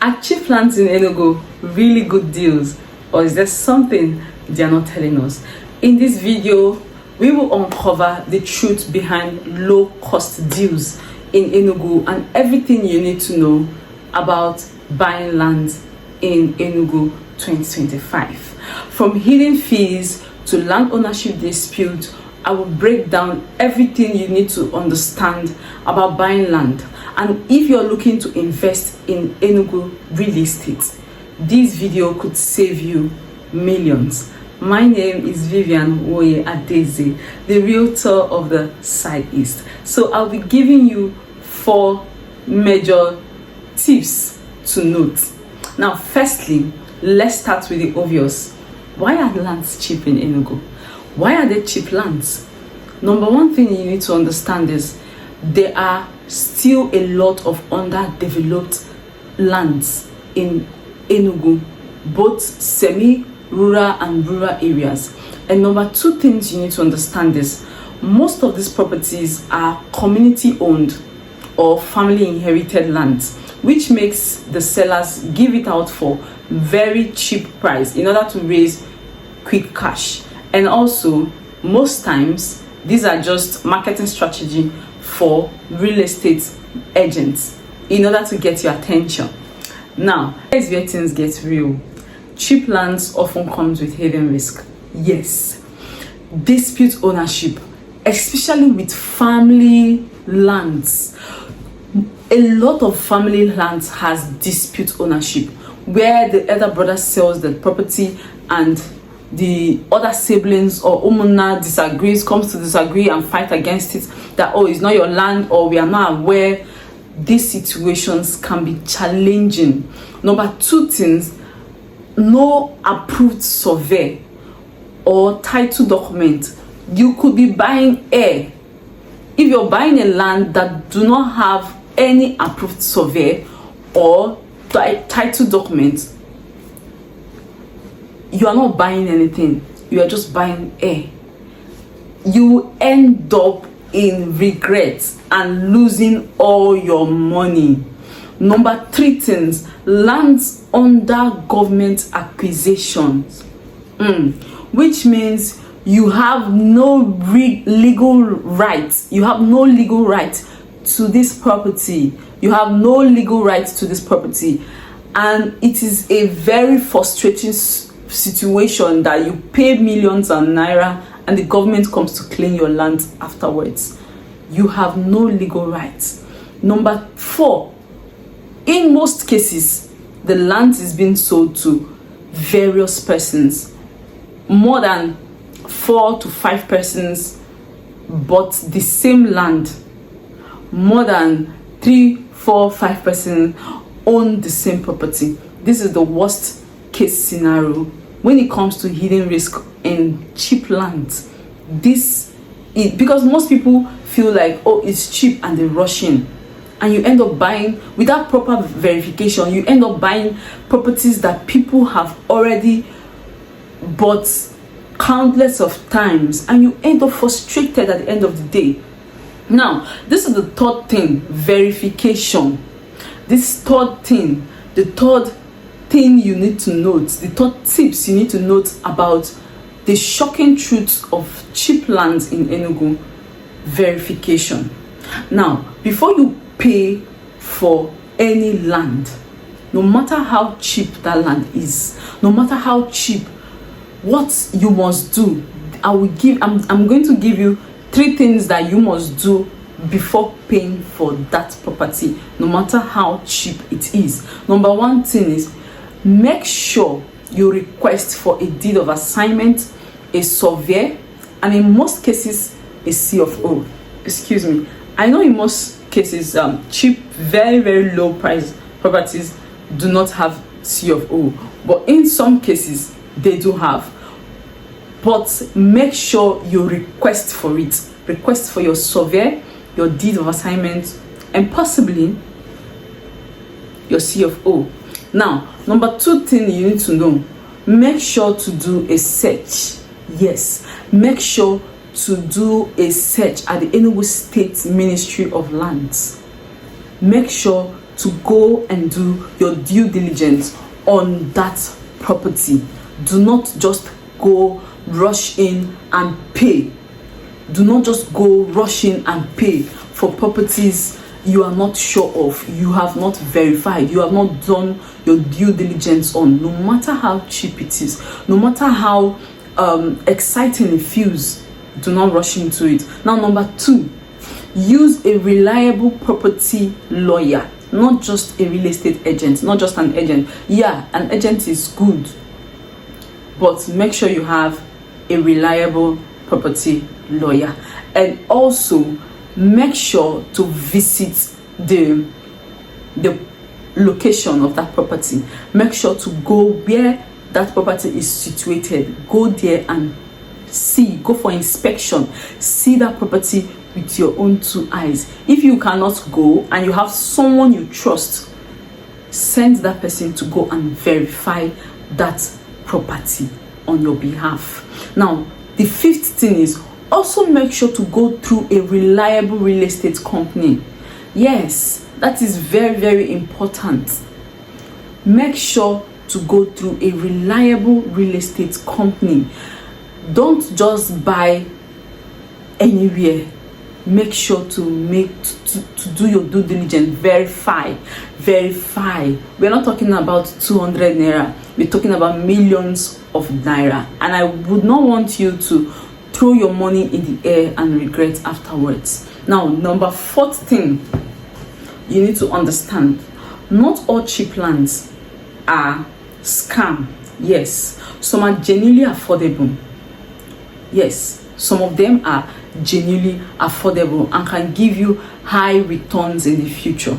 Are cheap lands in Enugu really good deals, or is there something they are not telling us? In this video, we will uncover the truth behind low-cost deals in Enugu and everything you need to know about buying land in Enugu 2025. From hidden fees to land ownership dispute, I will break down everything you need to understand about buying land. And if you're looking to invest in Enugu real estate, this video could save you millions. My name is Vivian Woye Adeze, the realtor of the Side East. So I'll be giving you 4 major tips to note. Now, firstly, let's start with the obvious. Why are lands cheap in Enugu? Why are they cheap lands? Number one thing you need to understand is there are still a lot of underdeveloped lands in Enugu, both semi-rural and rural areas. And number two things you need to understand is most of these properties are community owned or family inherited lands, which makes the sellers give it out for very cheap price in order to raise quick cash. And also, most times, these are just marketing strategy for real estate agents in order to get your attention. Now, here's where things get real. Cheap lands often comes with hidden risk. Yes. Dispute ownership, especially with family lands. A lot of family lands has dispute ownership, where the elder brother sells the property and the other siblings or umuna comes to disagree and fight against it, that it's not your land or we are not aware. These situations can be challenging. Number two things, no approved survey or title document. You could be buying air. If you're buying a land that do not have any approved survey or title document, you are not buying anything. You are just buying air. You end up in regret and losing all your money. Number 3 things, lands under government acquisitions, which means you have no legal rights. You have no legal right to this property. You have no legal rights to this property. And it is a very frustrating situation that you pay millions of naira and the government comes to claim your land afterwards. You have no legal rights. Number 4, in most cases, the land is being sold to various persons. More than 4 to 5 persons bought the same land. More than 3, 4, 5 persons own the same property. This is the worst case scenario when it comes to hidden risk in cheap lands. This is because most people feel like, it's cheap and they rush in, and you end up buying without proper verification. You end up buying properties that people have already bought countless of times, and you end up frustrated at the end of the day. Now, this is the third thing, verification. This third thing, the third thing you need to note, the third tips you need to note about the shocking truth of cheap lands in Enugu: verification. Now, before you pay for any land, no matter how cheap that land is, no matter how cheap, what you must do, I'm going to give you 3 things that you must do before paying for that property, no matter how cheap it is. Number 1 thing is, make sure you request for a deed of assignment, a survey, and in most cases, a CFO. Excuse me. I know in most cases, cheap, very, very low price properties do not have CFO, but in some cases, they do have. But make sure you request for it. Request for your survey, your deed of assignment, and possibly your CFO. Now, number 2 thing you need to know, make sure to do a search. Yes, make sure to do a search at the Enugu State Ministry of Lands. Make sure to go and do your due due diligence on that property. Do not just go rush in and pay. Do not just go rush in and pay for properties you are not sure of, you have not verified, you have not done your due diligence on. No matter how cheap it is, no matter how exciting it feels, do not rush into it. Now, number 2, use a reliable property lawyer, not just a real estate agent, not just an agent. Yeah, an agent is good, but make sure you have a reliable property lawyer. And also make sure to visit the location of that property. Make sure to go where that property is situated. Go there and see, go for inspection, see that property with your own 2 eyes. If you cannot go and you have someone you trust, send that person to go and verify that property on your behalf. Now, the 5th thing is also make sure to go through a reliable real estate company. Yes, that is very, very important. Make sure to go through a reliable real estate company. Don't just buy anywhere. Make sure to do your due diligence. Verify. We're not talking about 200 naira. We're talking about millions of naira. And I would not want you to throw your money in the air and regret afterwards. Now, number 4th thing you need to understand: not all cheap lands are scam. Yes, some are genuinely affordable. Yes, some of them are genuinely affordable and can give you high returns in the future.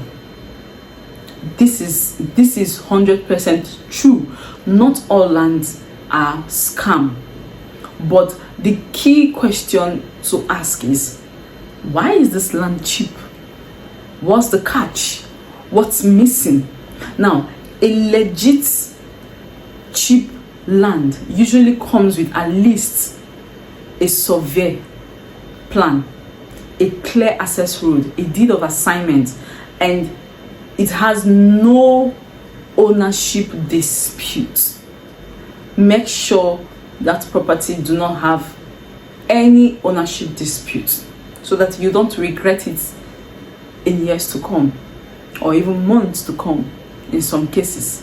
This is 100% true. Not all lands are scam. But the key question to ask is, why is this land cheap? What's the catch? What's missing? Now, a legit cheap land usually comes with at least a survey plan, a clear access road, a deed of assignment, and it has no ownership dispute. Make sure that property do not have any ownership dispute, so that you don't regret it in years to come, or even months to come in some cases.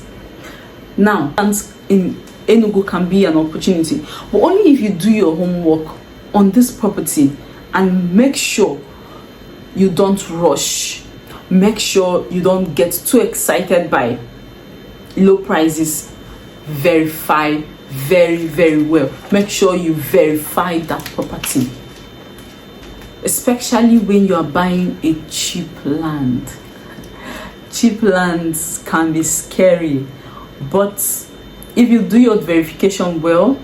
Now, lands in Enugu can be an opportunity, but only if you do your homework on this property and make sure you don't rush. Make sure you don't get too excited by low prices. Verify very, very well. Make sure you verify that property, especially when you are buying a cheap land. Cheap lands can be scary, but if you do your verification well,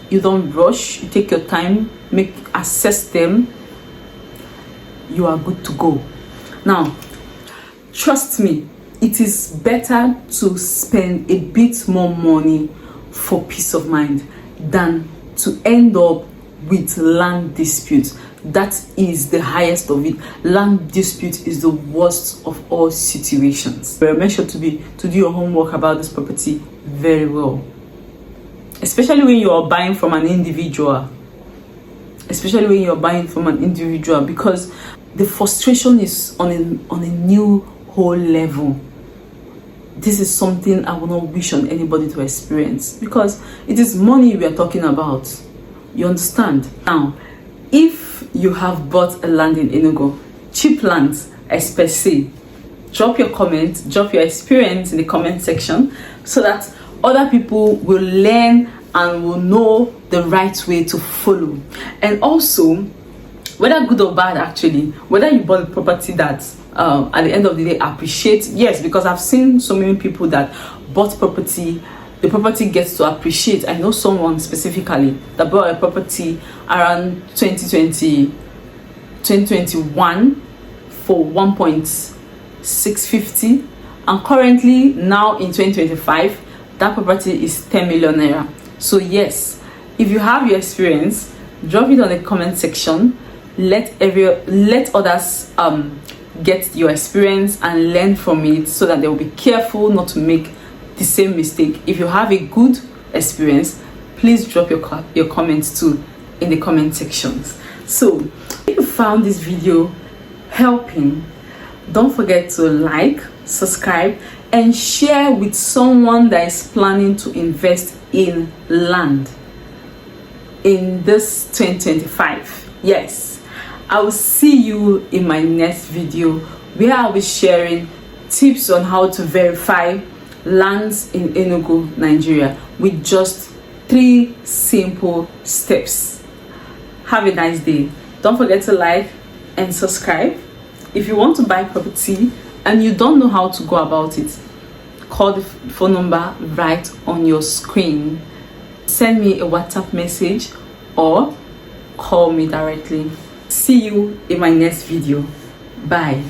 you don't rush, you take your time, assess them, you are good to go. Now, trust me, it is better to spend a bit more money for peace of mind than to end up with land disputes. That is the highest of it. Land dispute is the worst of all situations. But make sure to do your homework about this property very well, especially when you are buying from an individual. Because the frustration is on a new whole level. This is something I would not wish on anybody to experience, because it is money we are talking about. You understand? Now, if you have bought a land in Enugu, cheap lands per se, drop your comment, drop your experience in the comment section, so that other people will learn and will know the right way to follow. And also, whether good or bad, actually, whether you bought a property that at the end of the day appreciate, yes, because I've seen so many people that bought property, the property gets to appreciate. I know someone specifically that bought a property around 2021 for 1.650, and currently now in 2025 that property is 10 million naira. So yes, if you have your experience, drop it on the comment section. Let others get your experience and learn from it, so that they will be careful not to make the same mistake. If you have a good experience, please drop your comments too in the comment sections. So if you found this video helping, don't forget to like, subscribe, and share with someone that is planning to invest in land in this 2025. Yes, I will see you in my next video, where I'll be sharing tips on how to verify lands in Enugu, Nigeria, with just 3 simple steps. Have a nice day. Don't forget to like and subscribe. If you want to buy property and you don't know how to go about it, call the phone number right on your screen. Send me a WhatsApp message or call me directly. See you in my next video. Bye.